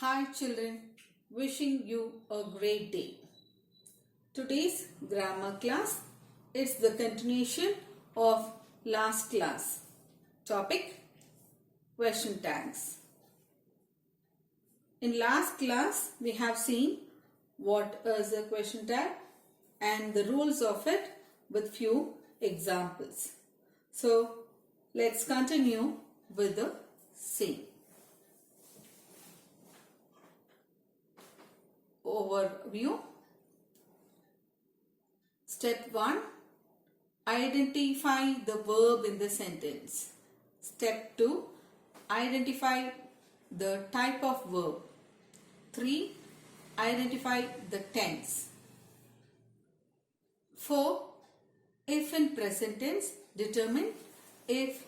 Hi children, wishing you a great day. Today's grammar class is the continuation of last class. Topic: question tags. In last class we have seen what is a question tag and the rules of it with few examples. So let's continue with the same. Overview. Step 1. Identify the verb in the sentence. Step 2. Identify the type of verb. 3. Identify the tense. 4. If in present tense, determine if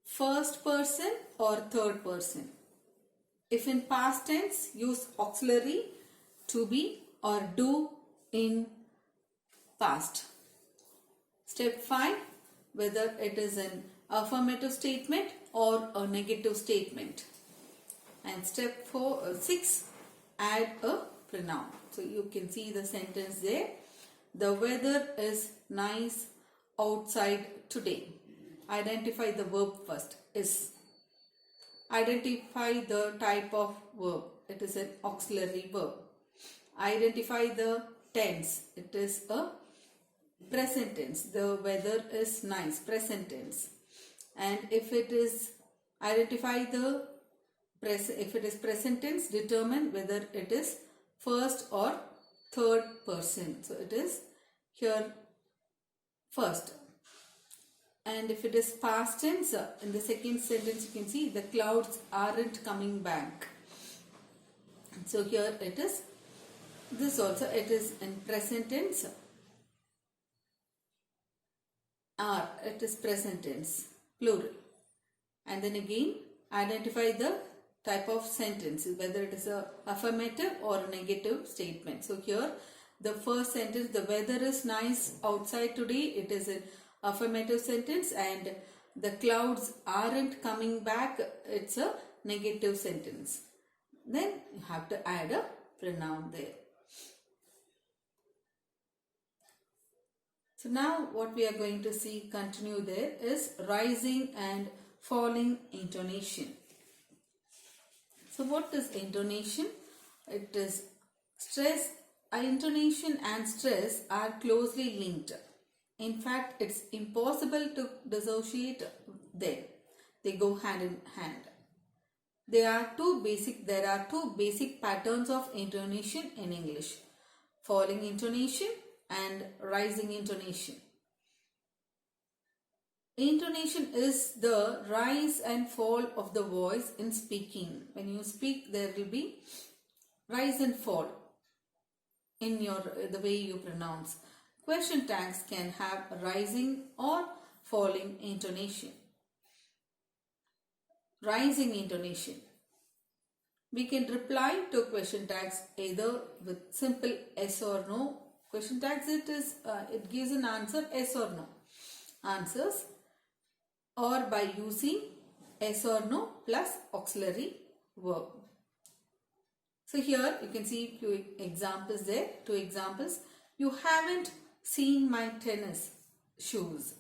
first person or third person. If in past tense, use auxiliary to be or do in past. Step 5. Whether it is an affirmative statement or a negative statement. And step 6. Add a pronoun. So you can see the sentence there. The weather is nice outside today. Identify the verb first. Is. Identify the type of verb. It is an auxiliary verb. Identify the tense. It is a present tense. The weather is nice. Present tense. And if it is present tense, determine whether it is first or third person. So it is here first. And if it is past tense, in the second sentence you can see the clouds aren't coming back. So here it is. This also it is in present tense. Are, it is present tense, plural. And then again identify the type of sentence, whether it is a affirmative or a negative statement. So here the first sentence, the weather is nice outside today, it is an affirmative sentence, and the clouds aren't coming back, it's a negative sentence. Then you have to add a pronoun there. So now what we are going to see continue there is rising and falling intonation. So what is intonation? It is stress. Intonation and stress are closely linked. In fact, it's impossible to dissociate them. They go hand in hand. There are two basic patterns of intonation in English: falling intonation and rising intonation. Intonation is the rise and fall of the voice in speaking. When you speak, there will be rise and fall in the way you pronounce. Question tags can have rising or falling intonation. Rising intonation. We can reply to question tags either with simple yes or no. Question tags, it gives an answer yes or no answers, or by using yes or no plus auxiliary verb. So here you can see few examples there. 2 examples. You haven't seen my tennis shoes.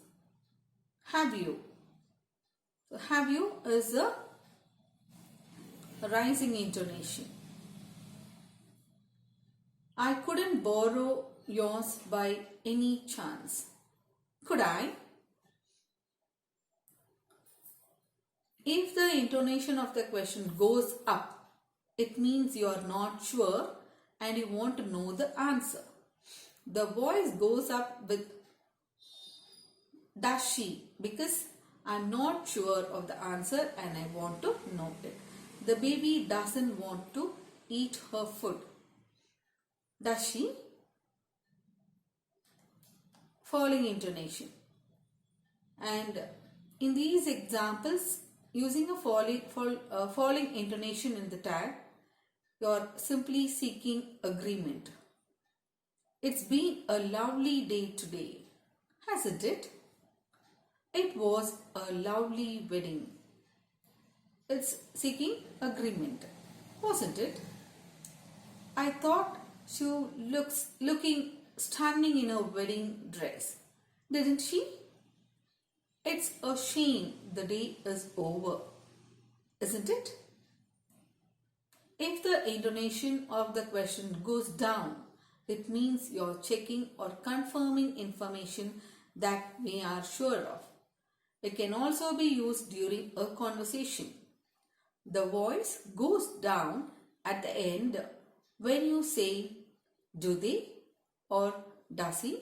Have you? So have you is a rising intonation. I couldn't borrow yours by any chance. Could I? If the intonation of the question goes up, it means you are not sure and you want to know the answer. The voice goes up with does she, because I am not sure of the answer and I want to know it. The baby doesn't want to eat her food. Does she? Falling intonation. And in these examples, using a falling intonation in the tag, you are simply seeking agreement. It's been a lovely day today, hasn't it? It was a lovely wedding. It's seeking agreement. wasn't it? I thought she looks looking stunning in her wedding dress. Didn't she? It's a shame the day is over, isn't it? If the intonation of the question goes down, it means you're checking or confirming information that we are sure of. It can also be used during a conversation. The voice goes down at the end when you say, do they or does he?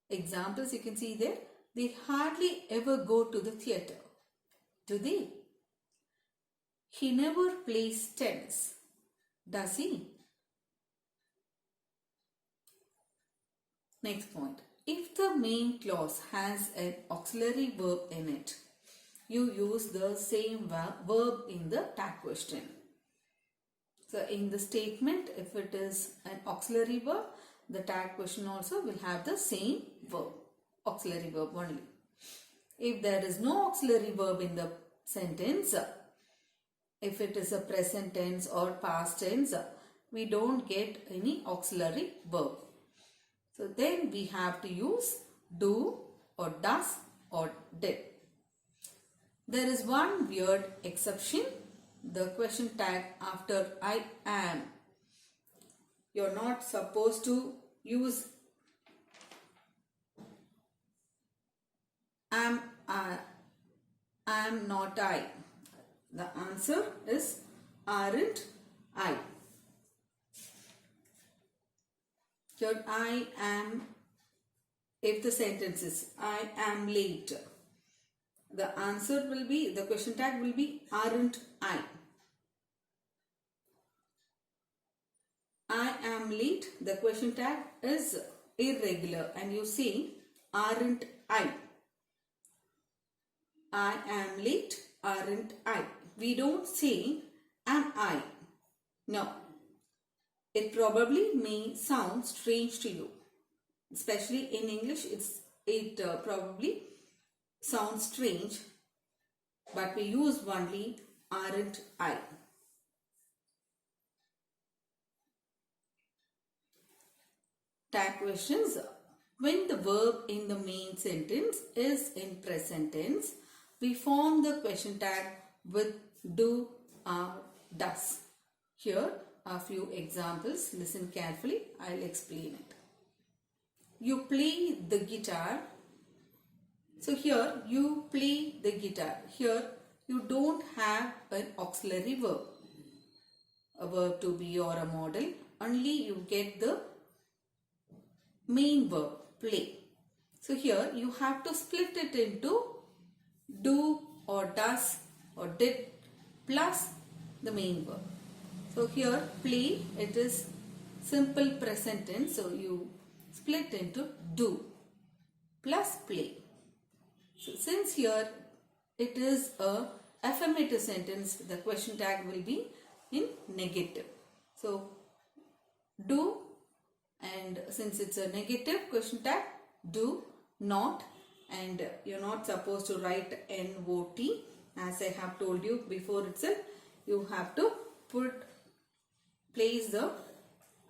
Examples you can see there. They hardly ever go to the theatre. Do they? He never plays tennis. Does he? Next point. If the main clause has an auxiliary verb in it, you use the same verb in the tag question. So in the statement, if it is an auxiliary verb, the tag question also will have the same verb, auxiliary verb only. If there is no auxiliary verb in the sentence, if it is a present tense or past tense, we don't get any auxiliary verb. So then we have to use do or does or did. There is one weird exception. The question tag after I am. You're not supposed to use am not I. The answer is aren't I. Here I am, if the sentence is I am late, the answer will be, the question tag will be aren't I. I am late, the question tag is irregular and you say aren't I. I am late, aren't I. We don't say am I. No. It probably may sound strange to you. Especially in English, it probably sounds strange. But we use only aren't I. Tag questions. When the verb in the main sentence is in present tense, we form the question tag with do or does. Here are few examples. Listen carefully. I'll explain it. You play the guitar. So here you play the guitar. Here you don't have an auxiliary verb. A verb to be or a modal. Only you get the main verb, play. So here you have to split it into do or does or did plus the main verb. So here play, it is simple present tense. So you split into do plus play. So since here it is a affirmative sentence, the question tag will be in negative. So do, and since it's a negative question tag, do not, and you're not supposed to write NOT. As I have told you before itself, you have to place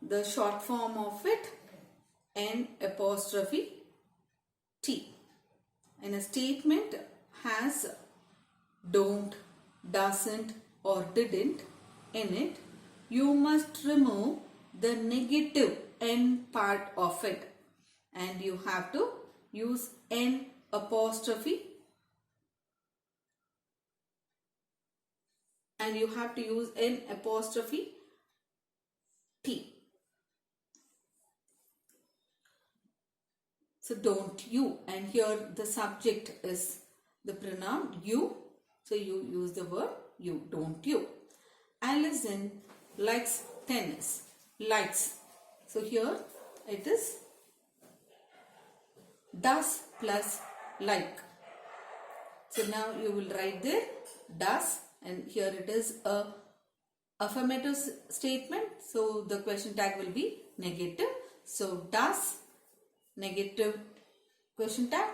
the short form of it, N apostrophe T. And a statement has don't, doesn't or didn't in it, you must remove the negative N part of it and you have to use N apostrophe T. So don't you, and here the subject is the pronoun you. So you use the word you, don't you. Alison likes tennis. Likes. So here it is does plus like. So now you will write there does, and here it is a affirmative statement. So the question tag will be negative. So does, negative question tag,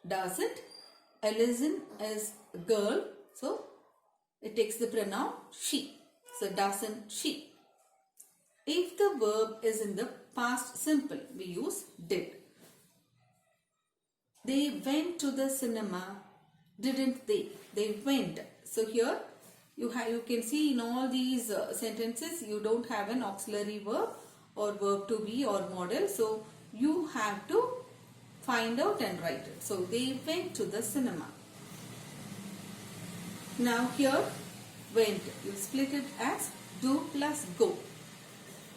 does it. Alison is girl. So it takes the pronoun she. So doesn't she. If the verb is in the past simple, we use did. They went to the cinema, didn't they? They went. So here you can see in all these sentences you don't have an auxiliary verb or verb to be or model. So you have to find out and write it. So they went to the cinema. Now here went, you split it as do plus go.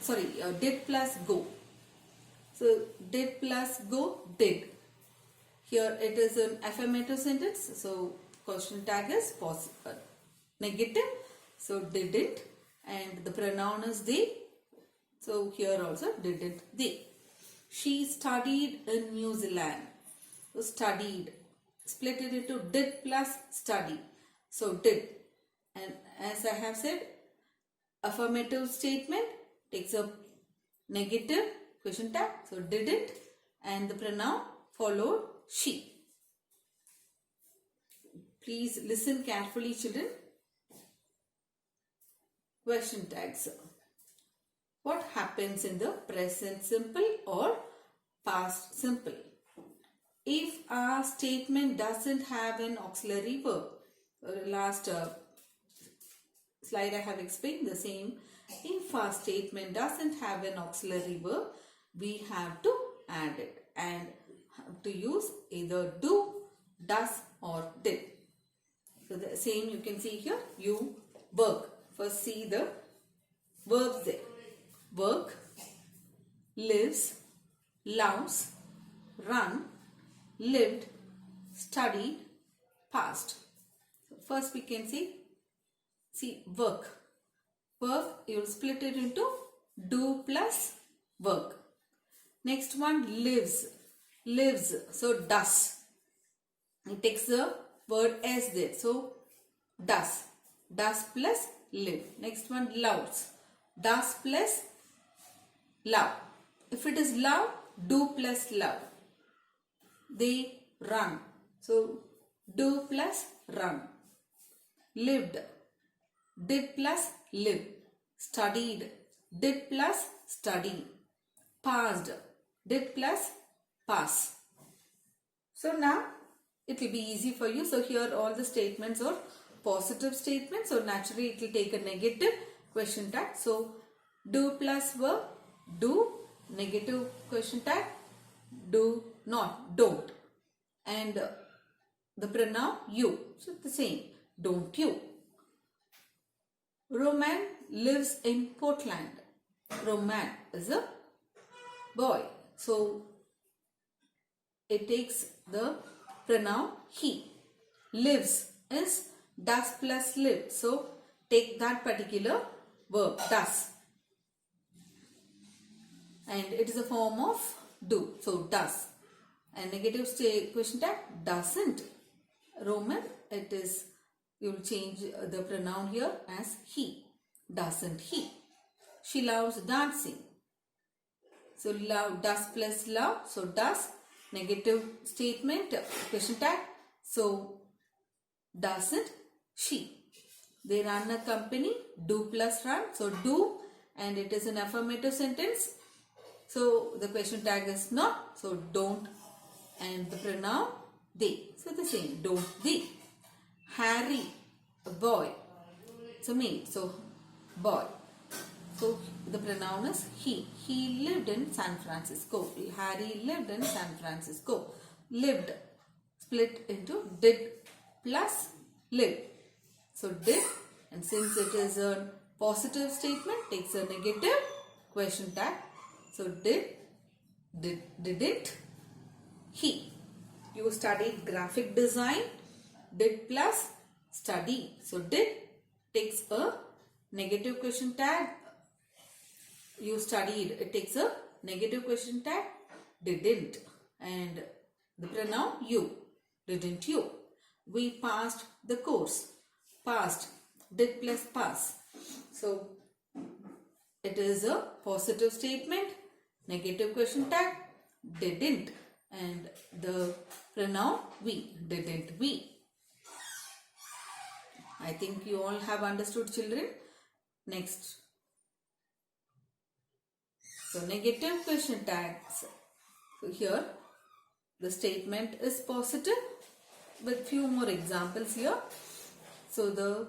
Sorry, did plus go. So did plus go, did. Here it is an affirmative sentence. So question tag is negative. So didn't, and the pronoun is they. So here also didn't they. She studied in New Zealand. So studied. Split it into did plus study. So did. And as I have said, affirmative statement takes a negative question tag. So didn't, and the pronoun followed she. Please listen carefully, children. Question tags. What happens in the present simple or past simple? If a statement doesn't have an auxiliary verb, last slide I have explained the same. If a statement doesn't have an auxiliary verb, we have to add it and have to use either do, does or did. So the same you can see here, you work. First see the verbs there. Work, lives, loves, run, lived, studied, past. So first we can see work. Work, you will split it into do plus work. Next one lives. Lives, so does. It takes the word as there. So does. Does plus live. Next one loves. Does plus love. If it is love, do plus love. They run. So do plus run. Lived. Did plus live. Studied. Did plus study. Passed. Did plus pass. So now it will be easy for you. So here all the statements are positive statements. So naturally it will take a negative question tag. So do plus verb, do, negative question tag, do not, don't. And the pronoun you. So the same, don't you. Roman lives in Portland. Roman is a boy. So it takes the pronoun he. Lives is does plus live. So take that particular verb, does. And it is a form of do. So does. And negative question tag, doesn't. Roman, it is, you will change the pronoun here as he. Doesn't he. She loves dancing. So love, does plus love. So does. Negative statement, question tag. So doesn't she. They run a company, do plus run. So do, and it is an affirmative sentence. So the question tag is not. So don't, and the pronoun they. So the same, don't they. Harry, a boy. So male. So boy. So the pronoun is he. He lived in San Francisco. Harry lived in San Francisco. Lived, split into did plus live. So did, and since it is a positive statement, takes a negative question tag. So didn't he. You studied graphic design. Did plus study. So did takes a negative question tag. You studied, it takes a negative question tag. Didn't, and the pronoun you. Didn't you. We passed the course. Passed, did plus pass. So it is a positive statement. Negative question tag, didn't, and the pronoun we. Didn't we. I think you all have understood, children. Next. So negative question tags. So here the statement is positive with few more examples here. So the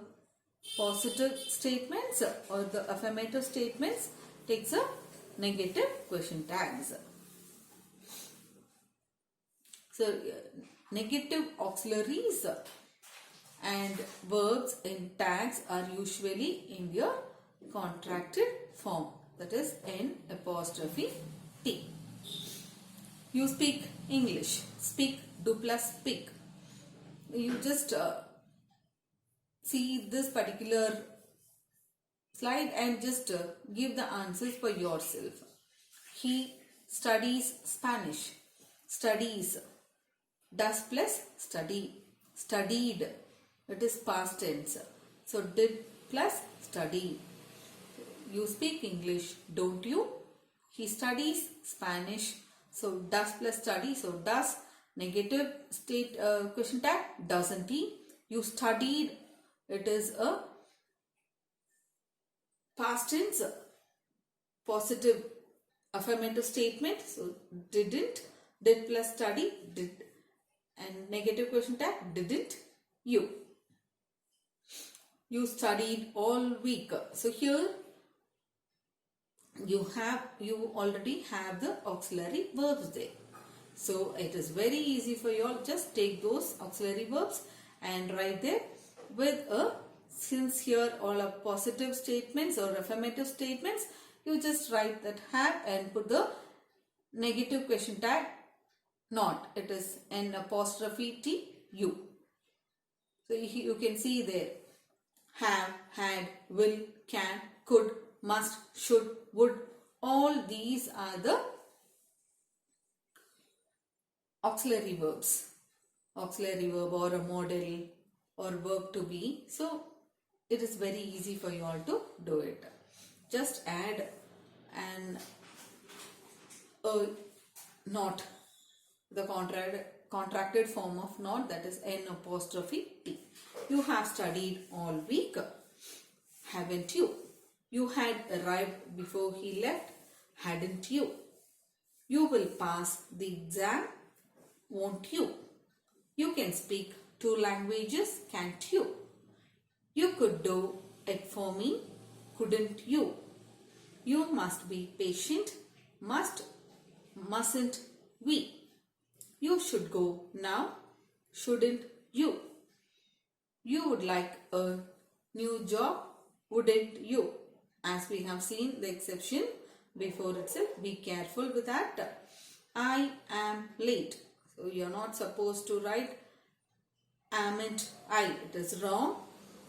positive statements or the affirmative statements takes a negative question tags. So negative auxiliaries and verbs in tags are usually in their contracted form, that is N apostrophe T. You speak English. Speak, do plus speak. You just see this particular slide and just give the answers for yourself. He studies Spanish. Studies. Does plus study. Studied. It is past tense. So did plus study. You speak English, don't you? He studies Spanish. So does plus study. So does negative state question tag, doesn't he? You studied. It is a past tense positive affirmative statement. So didn't, did plus study, did, and negative question tag, didn't you? You studied all week. So here you already have the auxiliary verbs there. So it is very easy for you all. Just take those auxiliary verbs and write there with a, since here all are positive statements or affirmative statements, you just write that have and put the negative question tag not. It is N apostrophe T U. So you can see there have, had, will, can, could, must, should, would. All these are the auxiliary verbs. Auxiliary verb or a model or verb to be. So it is very easy for you all to do it. Just add an not, the contracted form of not, that is N apostrophe T. You have studied all week, haven't you? You had arrived before he left, hadn't you? You will pass the exam, won't you? You can speak 2 languages, can't you? You could do it for me, couldn't you? You must be patient, mustn't we? You should go now, shouldn't you? You would like a new job, wouldn't you? As we have seen the exception before itself, be careful with that. I am late. So you are not supposed to write amn't I. It is wrong.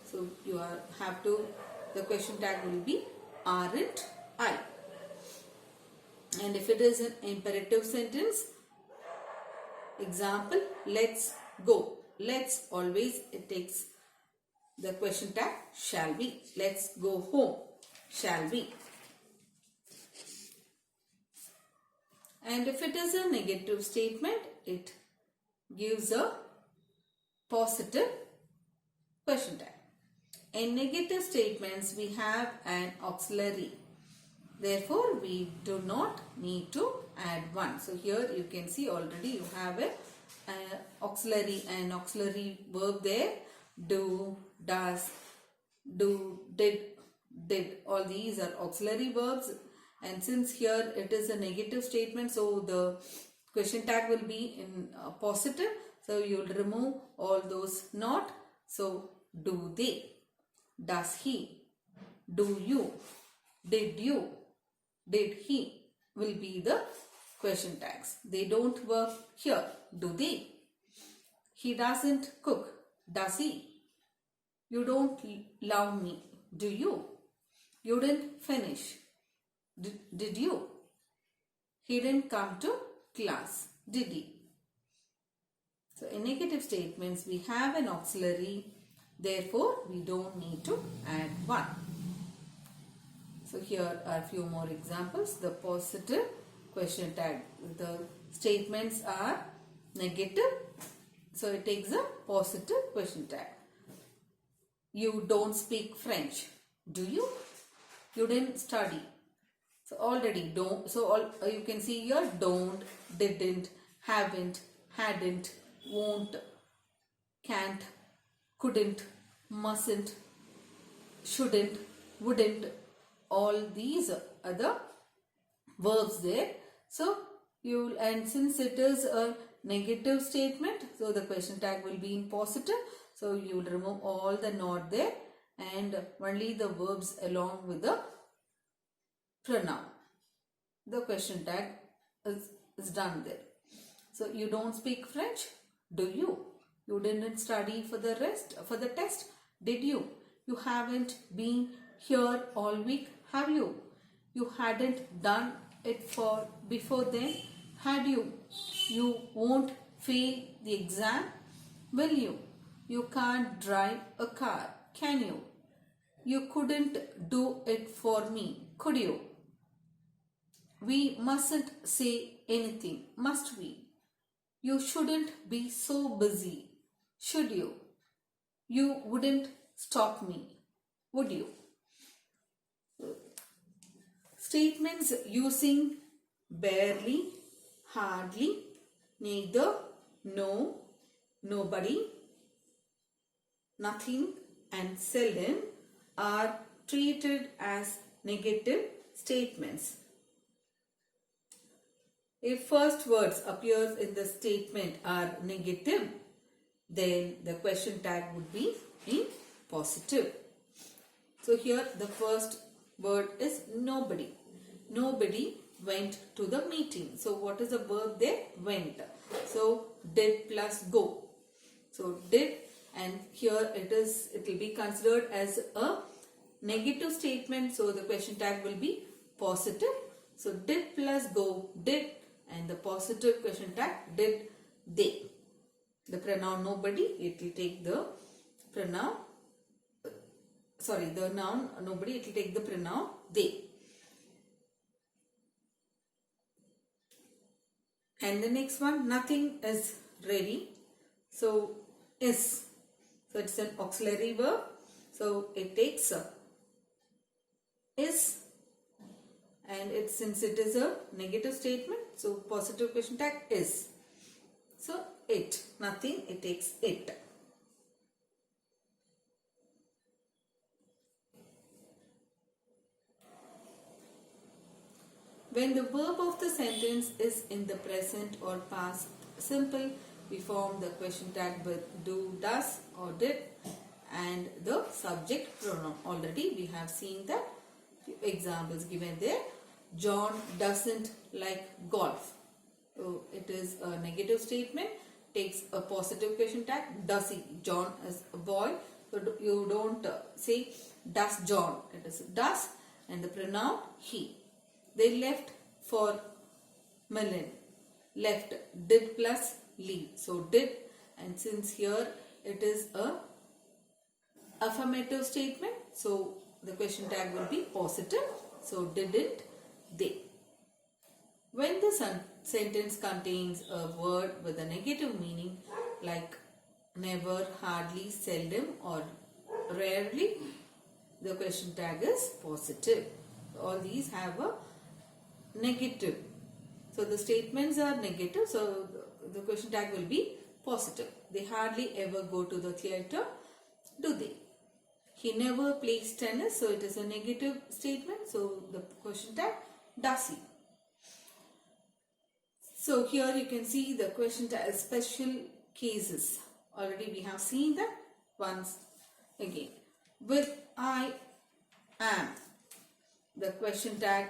So you have to, the question tag will be aren't I. And if it is an imperative sentence, example, let's go. Let's always, it takes the question tag shall be. Let's go home. Shall we? And if it is a negative statement, it gives a positive question tag. In negative statements, we have an auxiliary. Therefore, we do not need to add one. So here you can see already you have an auxiliary verb there. Do, does, do, did. All these are auxiliary verbs. And since here it is a negative statement, so the question tag will be in positive. So you will remove all those not. So do they, does he, do you, did you, did he will be the question tags. They don't work here. Do they? He doesn't cook. Does he? You don't love me. Do you? You didn't finish. Did you? He didn't come to class. Did he? So in negative statements, we have an auxiliary. Therefore, we don't need to add one. So here are a few more examples. The positive question tag. The statements are negative. So it takes a positive question tag. You don't speak French. Do you? You didn't study. So already don't. So you can see here don't, didn't, haven't, hadn't, won't, can't, couldn't, mustn't, shouldn't, wouldn't. All these are the verbs there. So you, and since it is a negative statement, so the question tag will be in positive. So you will remove all the not there and only the verbs along with the pronoun. The question tag is done there. So you don't speak French? Do you? You didn't study for the test? Did you? You haven't been here all week? Have you? You hadn't done it for before then? Had you? You won't fail the exam? Will you? You can't drive a car, can you? You couldn't do it for me, could you? We mustn't say anything, must we? You shouldn't be so busy, should you? You wouldn't stop me, would you? Statements using barely, hardly, neither, no, nobody, nothing and seldom are treated as negative statements. If first words appears in the statement are negative, then the question tag would be in positive. So here the first word is nobody. Nobody went to the meeting. So what is the verb there? Went. So did plus go. So did, and here it will be considered as a negative statement. So the question tag will be positive. So did plus go, did, and the positive question tag did they. The pronoun nobody, it will take the pronoun, the noun nobody, it will take the pronoun they. And the next one, nothing is ready. So is. So it's an auxiliary verb. So it takes is, and since it is a negative statement, so positive question tag is. So it, nothing, it takes it. When the verb of the sentence is in the present or past simple, we form the question tag with do, does or did and the subject pronoun. Already we have seen that. Few examples given there. John doesn't like golf. So it is a negative statement. Takes a positive question tag. Does he? John is a boy. So you don't say does John. It is does and the pronoun he. They left for Melon. Left, did plus leave. So did, and since here it is a affirmative statement, so the question tag will be positive. So didn't they. When the sentence contains a word with a negative meaning like never, hardly, seldom or rarely, the question tag is positive. All these have a negative. So the statements are negative, so the question tag will be positive. They hardly ever go to the theatre, do they? He never plays tennis, so it is a negative statement. So the question tag, does he? So here you can see the question tag special cases. Already we have seen that once again. With I am, the question tag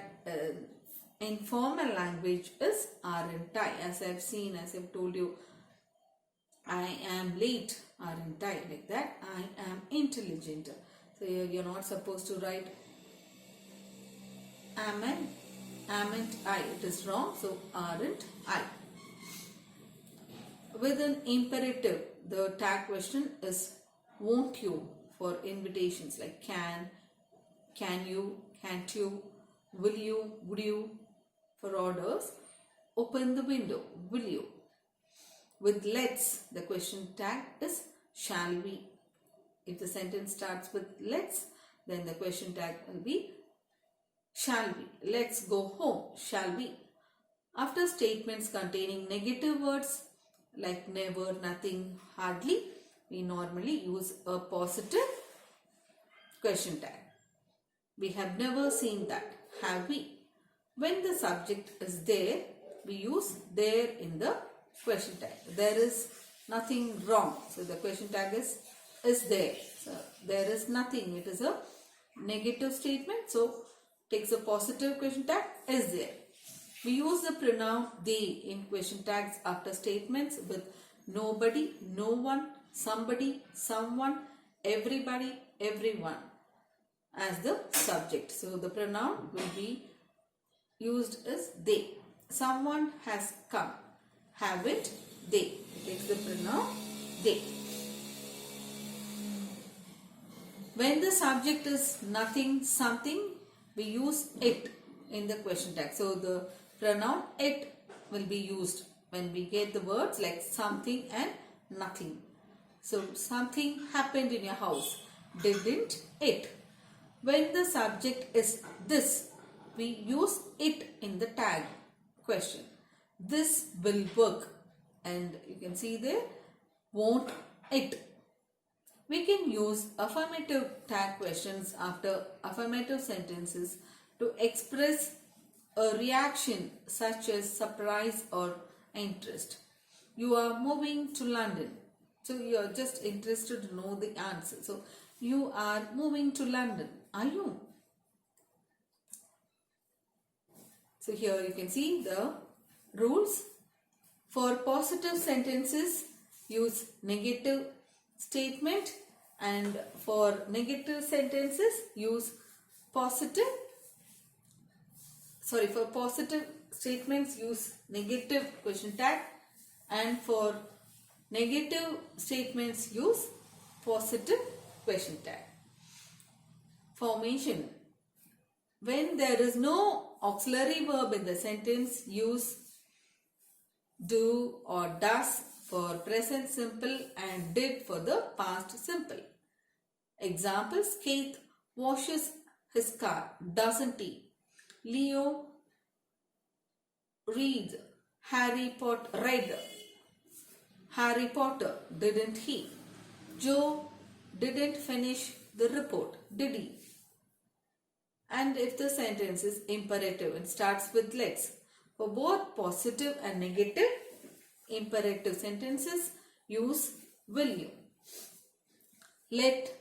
in formal language is aren't I. As I've seen, as I've told you, I am late, aren't I, like that. I am intelligent. So you're not supposed to write amn't I. It is wrong. So aren't I. With an imperative, the tag question is won't you for invitations like can you, can't you, will you, would you. For orders, open the window, will you. With let's, the question tag is shall we. If the sentence starts with let's, then the question tag will be shall we. Let's go home, shall we. After statements containing negative words like never, nothing, hardly, we normally use a positive question tag. We have never seen that, have we? When the subject is there, we use there in the question tag. There is nothing wrong. So the question tag is there. So there is nothing. It is a negative statement. So takes a positive question tag, is there. We use the pronoun they in question tags after statements with nobody, no one, somebody, someone, everybody, everyone as the subject. So the pronoun will be used as they. Someone has come. Haven't they? It takes the pronoun they. When the subject is nothing, something, we use it in the question tag. So the pronoun it will be used when we get the words like something and nothing. So something happened in your house. Didn't it? When the subject is this, we use it in the tag question. This will work. And you can see there, won't it? We can use affirmative tag questions after affirmative sentences to express a reaction such as surprise or interest. You are moving to London. So you are just interested to know the answer. So you are moving to London. Are you? So here you can see the rules. For positive sentences, use negative statement, and for negative sentences, use positive. For positive statements, use negative question tag, and for negative statements, use positive question tag. Formation. When there is no auxiliary verb in the sentence, use do or does for present simple and did for the past simple. Examples: Keith washes his car, doesn't he? Leo reads read Harry Potter, didn't he? Joe didn't finish the report, did he? And if the sentence is imperative, it starts with let's. For both positive and negative imperative sentences, use will you. Let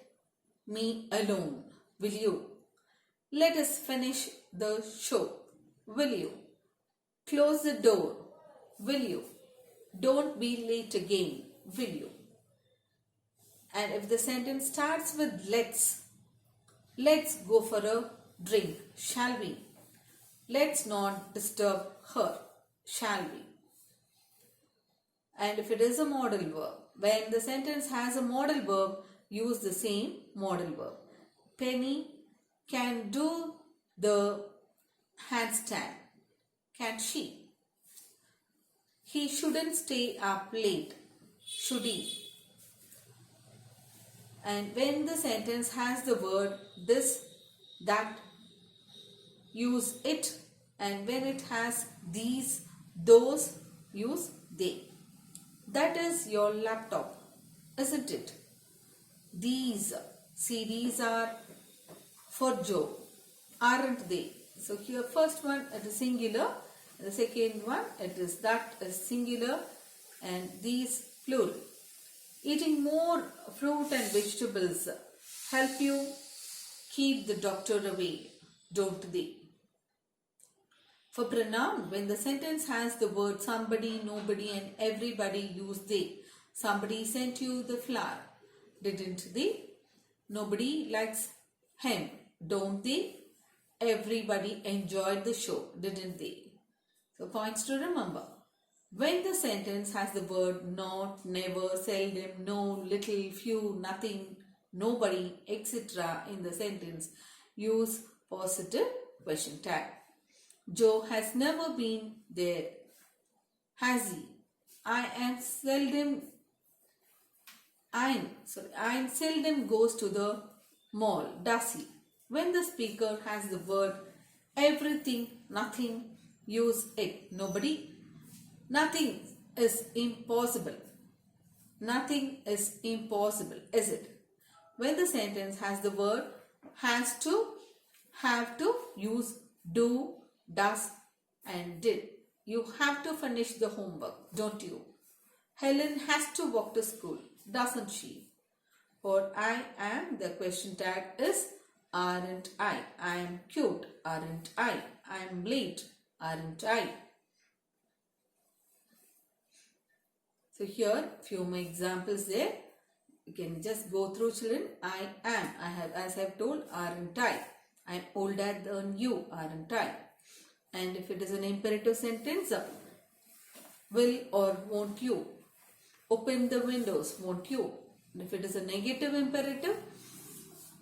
me alone, will you? Let us finish the show, will you? Close the door, will you? Don't be late again, will you? And if the sentence starts with let's go for a drink, shall we? Let's not disturb her, shall we? And if it is a modal verb, when the sentence has a modal verb, use the same modal verb. Penny can do the handstand, can she? He shouldn't stay up late, should he? And when the sentence has the word this, that, use it. And when it has these, those, use they. That is your laptop, isn't it? These CDs are for Joe, aren't they? So here first one it is singular, the second one it is that is singular, and these plural. Eating more fruit and vegetables help you keep the doctor away, don't they? For pronoun, when the sentence has the word somebody, nobody and everybody, use they. Somebody sent you the flower, didn't they? Nobody likes him, don't they? Everybody enjoyed the show, didn't they? So points to remember. When the sentence has the word not, never, seldom, no, little, few, nothing, nobody, etc. in the sentence, use positive question tag. Joe has never been there, has he? I am seldom Ein seldom goes to the mall, does he? When the speaker has the word everything, nothing, use it. Nobody. Nothing is impossible. Nothing is impossible, is it? When the sentence has the word has to, have to, use do, does and did. You have to finish the homework, don't you? Helen has to walk to school, doesn't she? For I am, the question tag is aren't I? I am cute, aren't I? I am late, aren't I? So here few more examples there. You can just go through, children. I am, I have, as I have told, aren't I? I am older than you, aren't I? And if it is an imperative sentence, will or won't you? Open the windows, won't you? And if it is a negative imperative,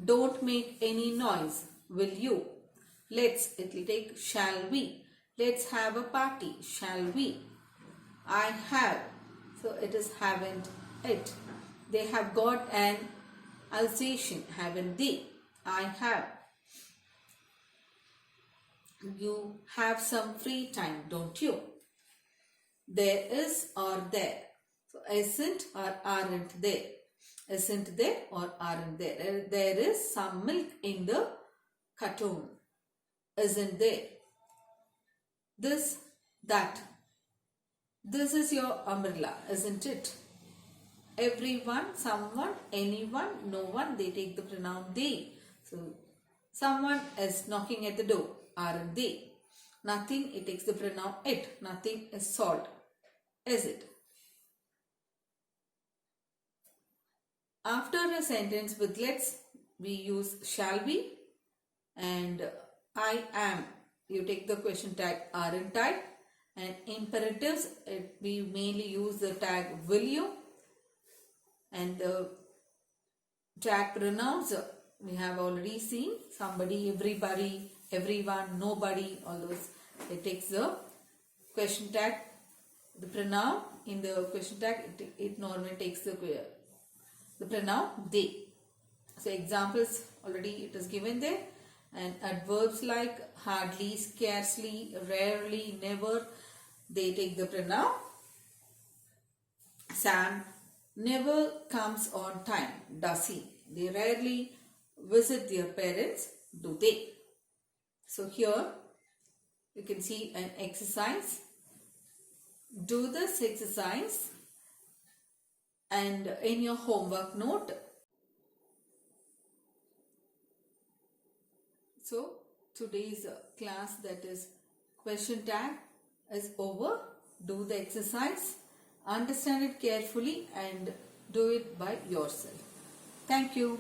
don't make any noise, will you? Let's, it will take shall we. Let's have a party, shall we? I have, so it is haven't it. They have got an Alsatian, haven't they? I have. You have some free time, don't you? There is or there. So isn't or aren't there. Isn't there or aren't there. There is some milk in the cartoon. Isn't there? This, that. This is your umbrella, isn't it? Everyone, someone, anyone, no one, they take the pronoun they. So, someone is knocking at the door, aren't they? Nothing, it takes the pronoun it. Nothing is solved, is it? After a sentence with let's, we use shall be, and I am. You take the question tag aren't I, and imperatives, we mainly use the tag will you, and the tag pronouns we have already seen, somebody, everybody, everyone, nobody, all those. It takes the question tag, the pronoun in the question tag, it normally takes the pronoun they. So examples already it is given there, and adverbs like hardly, scarcely, rarely, never, they take the pronoun Sam never comes on time, does he? They rarely visit their parents, do they? So here you can see an exercise. Do this exercise and in your homework note. So today's class, that is question tag, is over. Do the exercise, understand it carefully and do it by yourself. Thank you.